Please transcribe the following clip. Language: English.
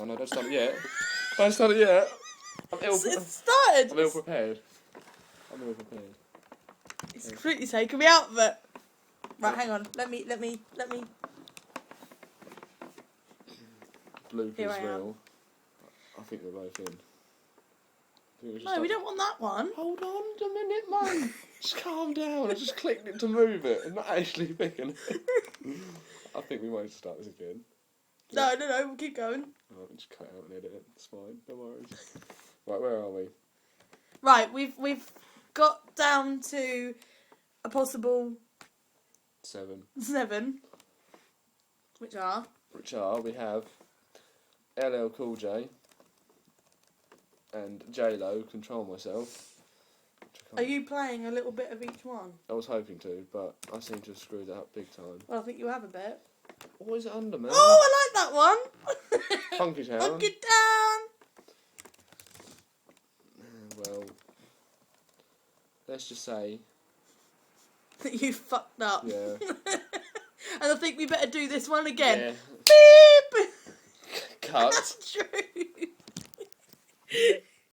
Oh no, don't start it yet. Don't start it yet. It started. I'm ill prepared. It's completely taken me out of it. Right, hang on. Let me. Bloopers Here I am. real. I think we're both in. No, we don't want that one. Hold on a minute, man. Just calm down. I just clicked it to move it. I'm not actually picking it. I think we might start this again. No, we'll keep going. Oh, just cut out and edit it. It's fine. No worries. Right, where are we? Right, we've got down to a possible 7. 7, which are We have LL Cool J and J-Lo, Control Myself. Are you playing a little bit of each one? I was hoping to, but I seem to have screwed that up big time. Well, I think you have a bit. What is it under, man? Oh, I like that one. Funky Town. Funky Town. Well, let's just say... that you fucked up. Yeah. And I think we better do this one again. Yeah. Beep! Cut. That's true.